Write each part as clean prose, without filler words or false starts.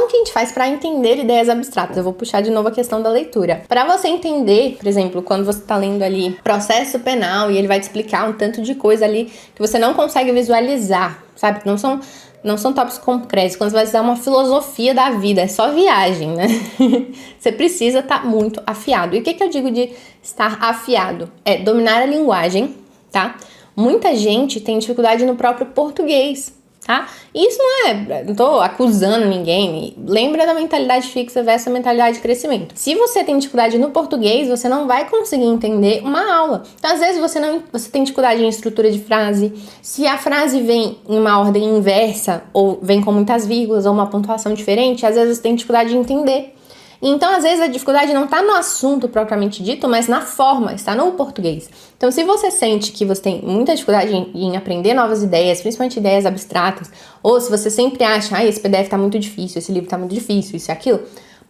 que a gente faz para entender ideias abstratas? Eu vou puxar de novo a questão da leitura. Para você entender, por exemplo, quando você tá lendo ali processo penal e ele vai te explicar um tanto de coisa ali que você não consegue visualizar, sabe? Não são tópicos concretos. Quando você vai usar uma filosofia da vida, é só viagem, né? Você precisa estar muito afiado. E o que eu digo de estar afiado? É dominar a linguagem, tá? Muita gente tem dificuldade no próprio português, tá? E isso não tô acusando ninguém. Lembra da mentalidade fixa versus a mentalidade de crescimento. Se você tem dificuldade no português, você não vai conseguir entender uma aula. Então, às vezes, você tem dificuldade em estrutura de frase. Se a frase vem em uma ordem inversa, ou vem com muitas vírgulas, ou uma pontuação diferente, às vezes você tem dificuldade de entender. Então, às vezes, a dificuldade não está no assunto propriamente dito, mas na forma, está no português. Então, se você sente que você tem muita dificuldade em aprender novas ideias, principalmente ideias abstratas, ou se você sempre acha, esse PDF está muito difícil, esse livro está muito difícil, isso e aquilo,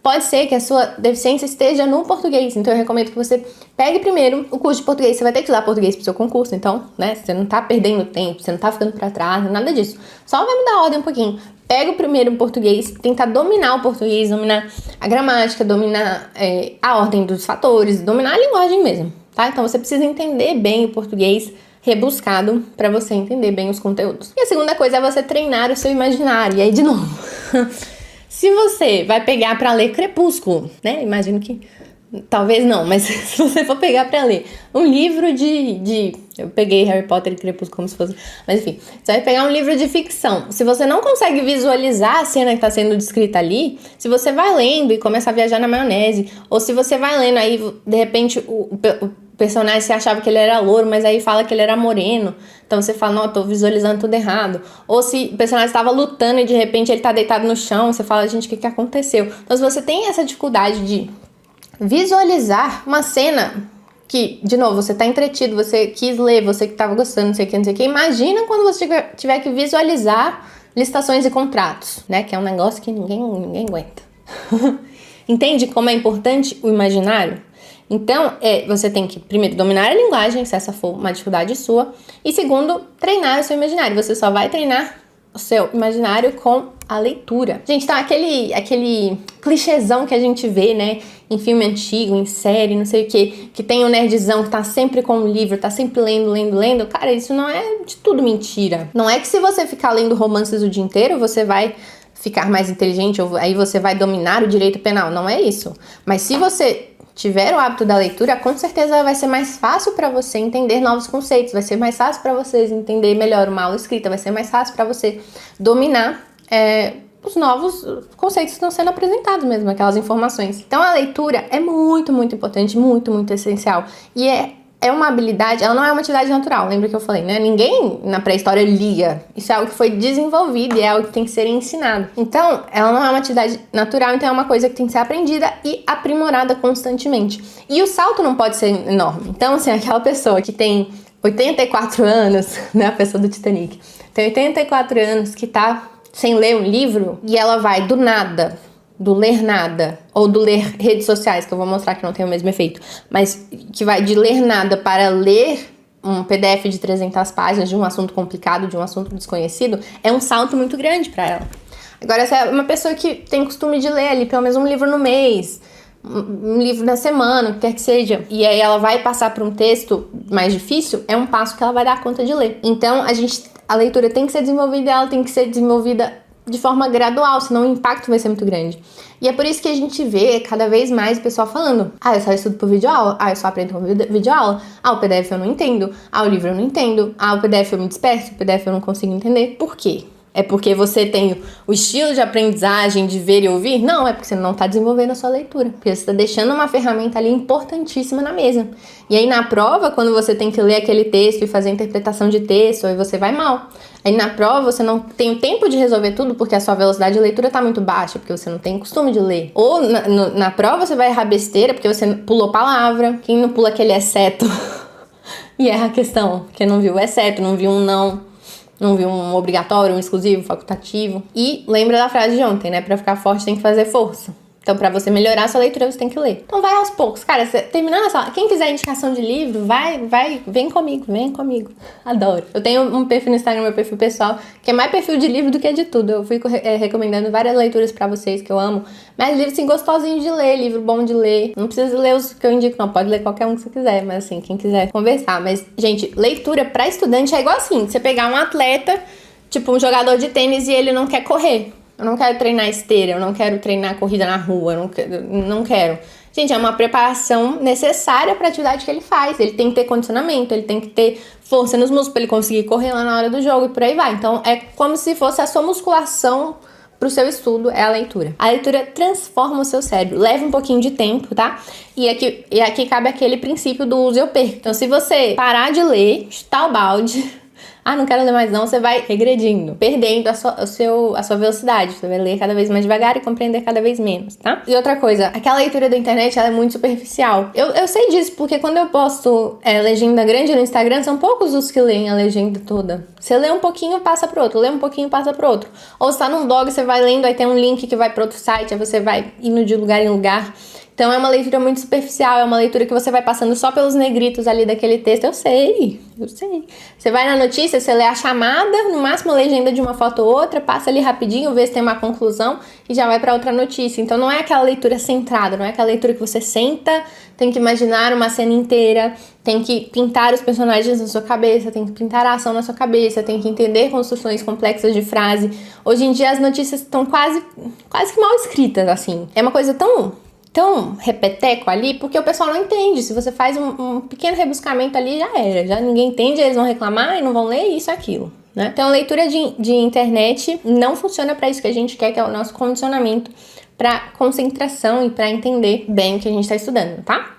pode ser que a sua deficiência esteja no português. Então, eu recomendo que você pegue primeiro o curso de português. Você vai ter que usar português para o seu concurso, então, né, você não está perdendo tempo, você não está ficando para trás, nada disso. Só vai mudar a ordem um pouquinho. Pega o primeiro português, tenta dominar o português, dominar a gramática, dominar a ordem dos fatores, dominar a linguagem mesmo, tá? Então, você precisa entender bem o português rebuscado para você entender bem os conteúdos. E a segunda coisa é você treinar o seu imaginário. E aí, de novo, se você vai pegar para ler Crepúsculo, né? Imagino que talvez não, mas se você for pegar para ler um livro eu peguei Harry Potter e Crepúsculo como se fosse, mas enfim, você vai pegar um livro de ficção. Se você não consegue visualizar a cena que está sendo descrita ali, se você vai lendo e começa a viajar na maionese, ou se você vai lendo aí, de repente o personagem, você achava que ele era louro, mas aí fala que ele era moreno, então você fala, não, eu tô visualizando tudo errado. Ou se o personagem estava lutando e de repente ele tá deitado no chão, você fala, gente, o que aconteceu? Então, se você tem essa dificuldade de visualizar uma cena que, de novo, você tá entretido, você quis ler, você que tava gostando, não sei o que, imagina quando você tiver que visualizar licitações e contratos, né, que é um negócio que ninguém aguenta. Entende como é importante o imaginário? Então, você tem que, primeiro, dominar a linguagem, se essa for uma dificuldade sua, e segundo, treinar o seu imaginário. Você só vai treinar o seu imaginário com a leitura. Gente, então aquele clichêzão que a gente vê, né, em filme antigo, em série, não sei o que tem o nerdzão que tá sempre com o livro, tá sempre lendo, cara, isso não é de tudo mentira. Não é que se você ficar lendo romances o dia inteiro, você vai ficar mais inteligente, ou aí você vai dominar o direito penal, não é isso. Mas se você tiver o hábito da leitura, com certeza vai ser mais fácil para você entender novos conceitos, vai ser mais fácil para vocês entender melhor uma aula escrita, vai ser mais fácil para você dominar os novos conceitos que estão sendo apresentados mesmo, aquelas informações. Então a leitura é muito, muito importante, muito, muito essencial. E é uma habilidade, ela não é uma atividade natural, lembra que eu falei, né? Ninguém na pré-história lia. Isso é algo que foi desenvolvido e é algo que tem que ser ensinado. Então, ela não é uma atividade natural, então é uma coisa que tem que ser aprendida e aprimorada constantemente. E o salto não pode ser enorme. Então, assim, aquela pessoa que tem 84 anos, né? A pessoa do Titanic, tem 84 anos que tá sem ler um livro e ela vai do nada, do ler nada, ou do ler redes sociais, que eu vou mostrar que não tem o mesmo efeito, mas que vai de ler nada para ler um PDF de 300 páginas de um assunto complicado, de um assunto desconhecido, é um salto muito grande para ela. Agora, se é uma pessoa que tem costume de ler ali pelo menos um livro no mês, um livro na semana, o que quer que seja, e aí ela vai passar por um texto mais difícil, é um passo que ela vai dar conta de ler. Então, a leitura tem que ser desenvolvida, ela tem que ser desenvolvida de forma gradual, senão o impacto vai ser muito grande. E é por isso que a gente vê cada vez mais o pessoal falando, eu só estudo por videoaula, eu só aprendo com videoaula, o PDF eu não entendo, o livro eu não entendo, o PDF eu me disperso, o PDF eu não consigo entender. Por quê? É porque você tem o estilo de aprendizagem de ver e ouvir? Não, é porque você não está desenvolvendo a sua leitura. Porque você está deixando uma ferramenta ali importantíssima na mesa. E aí na prova, quando você tem que ler aquele texto e fazer a interpretação de texto, aí você vai mal. Aí na prova você não tem o tempo de resolver tudo porque a sua velocidade de leitura está muito baixa, porque você não tem costume de ler. Ou na prova você vai errar besteira porque você pulou palavra. Quem não pula aquele exceto e erra a questão, porque não viu o exceto, não viu um não viu um obrigatório, um exclusivo, facultativo. E lembra da frase de ontem, né? Pra ficar forte tem que fazer força. Então, pra você melhorar a sua leitura, você tem que ler. Então, vai aos poucos. Cara, você, terminando essa aula, quem quiser indicação de livro, vem comigo. Adoro. Eu tenho um perfil no Instagram, meu perfil pessoal, que é mais perfil de livro do que de tudo. Eu fico recomendando várias leituras pra vocês, que eu amo. Mas livro, assim, gostosinho de ler, livro bom de ler. Não precisa ler os que eu indico, não. Pode ler qualquer um que você quiser, mas assim, quem quiser conversar. Mas, gente, leitura pra estudante é igual assim, você pegar um atleta, tipo um jogador de tênis e ele não quer correr. Eu não quero treinar esteira, eu não quero treinar corrida na rua, eu não quero. Gente, é uma preparação necessária para a atividade que ele faz. Ele tem que ter condicionamento, ele tem que ter força nos músculos para ele conseguir correr lá na hora do jogo e por aí vai. Então, é como se fosse a sua musculação pro seu estudo, é a leitura. A leitura transforma o seu cérebro, leva um pouquinho de tempo, tá? E aqui cabe aquele princípio do uso e eu perco. Então, se você parar de ler, chutar o balde... não quero ler mais não, você vai regredindo, perdendo a sua velocidade. Você vai ler cada vez mais devagar e compreender cada vez menos, tá? E outra coisa, aquela leitura da internet, ela é muito superficial. Eu sei disso, porque quando eu posto legenda grande no Instagram, são poucos os que leem a legenda toda. Você lê um pouquinho, passa pro outro, lê um pouquinho, passa pro outro. Ou você tá num blog, você vai lendo, aí tem um link que vai pro outro site, aí você vai indo de lugar em lugar. Então é uma leitura muito superficial, é uma leitura que você vai passando só pelos negritos ali daquele texto. Eu sei. Você vai na notícia, você lê a chamada, no máximo a legenda de uma foto ou outra, passa ali rapidinho, vê se tem uma conclusão e já vai para outra notícia. Então não é aquela leitura centrada, não é aquela leitura que você senta, tem que imaginar uma cena inteira, tem que pintar os personagens na sua cabeça, tem que pintar a ação na sua cabeça, tem que entender construções complexas de frase. Hoje em dia as notícias estão quase que mal escritas, assim. É uma coisa tão repeteco ali, porque o pessoal não entende. Se você faz um pequeno rebuscamento ali, já era. Já ninguém entende, eles vão reclamar e não vão ler isso e aquilo, né? Então, a leitura de internet não funciona para isso que a gente quer, que é o nosso condicionamento para concentração e para entender bem o que a gente está estudando, tá?